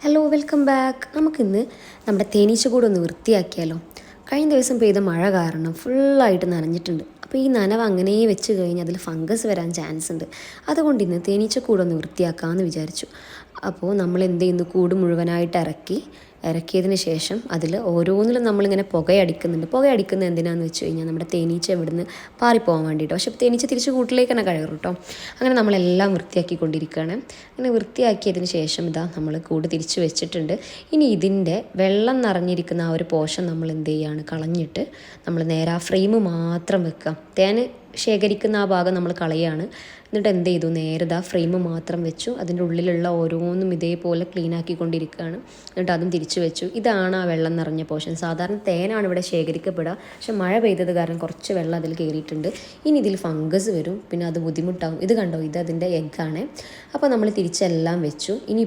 Hello welcome back. നമുക്കിന്ന് നമ്മുടെ തേനീച്ചക്കൂട് ഒന്ന് വൃത്തിയാക്കിയാലോ. കഴിഞ്ഞ ദിവസം പെയ്ത മഴ കാരണം ഫുള്ളായിട്ട് നനഞ്ഞിട്ടുണ്ട്. അപ്പോൾ ഈ നനവ് അങ്ങനെ വെച്ച് കഴിഞ്ഞാൽ അതിൽ ഫംഗസ് വരാൻ ചാൻസ് ഉണ്ട്. അതുകൊണ്ട് ഇന്ന് തേനീച്ചക്കൂടൊന്ന് വൃത്തിയാക്കാമെന്ന് വിചാരിച്ചു. അപ്പോൾ നമ്മൾ എന്ത് ചെയ്യുന്നു, കൂട് മുഴുവനായിട്ട് ഇറക്കിയതിന് ശേഷം അതിൽ ഓരോന്നിലും നമ്മളിങ്ങനെ പുകയടിക്കുന്നുണ്ട്. പുകയടിക്കുന്നത് എന്തിനാണെന്ന് വെച്ച് കഴിഞ്ഞാൽ നമ്മുടെ തേനീച്ച ഇവിടുന്ന് പാറിപ്പോകാൻ വേണ്ടിയിട്ട്. പക്ഷേ തേനീച്ച തിരിച്ച് കൂട്ടിലേക്ക് തന്നെ കയറും കേട്ടോ. അങ്ങനെ നമ്മളെല്ലാം വൃത്തിയാക്കിക്കൊണ്ടിരിക്കുകയാണ്. അങ്ങനെ വൃത്തിയാക്കിയതിന് ശേഷം ഇതാ നമ്മൾ കൂട് തിരിച്ച് വെച്ചിട്ടുണ്ട്. ഇനി ഇതിൻ്റെ വെള്ളം നിറഞ്ഞിരിക്കുന്ന ആ ഒരു പോർഷൻ നമ്മൾ എന്ത് ചെയ്യുകയാണ്, കളഞ്ഞിട്ട് നമ്മൾ നേരെ ആ ഫ്രെയിം മാത്രം വെക്കുക. തേന് ശേഖരിക്കുന്ന ആ ഭാഗം നമ്മൾ കളയുകയാണ്. എന്നിട്ട് എന്ത് ചെയ്തു, നേരെ ആ ഫ്രെയിം മാത്രം വെച്ചു. അതിൻ്റെ ഉള്ളിലുള്ള ഓരോന്നും ഇതേപോലെ ക്ലീൻ ആക്കിക്കൊണ്ടിരിക്കുകയാണ്. എന്നിട്ട് അതും തിരിച്ചു വെച്ചു. ഇതാണ് ആ വെള്ളം നിറഞ്ഞ പോർഷൻ. സാധാരണ തേനാണ് ഇവിടെ ശേഖരിക്കപ്പെടുക, പക്ഷെ മഴ പെയ്തത് കാരണം കുറച്ച് വെള്ളം അതിൽ കയറിയിട്ടുണ്ട്. ഇനി ഇതിൽ ഫംഗസ് വരും, പിന്നെ അത് ബുദ്ധിമുട്ടാവും. ഇത് കണ്ടോ, ഇത് അതിൻ്റെ എഗ്ഗാണ്. അപ്പോൾ നമ്മൾ തിരിച്ചെല്ലാം വെച്ചു. ഇനി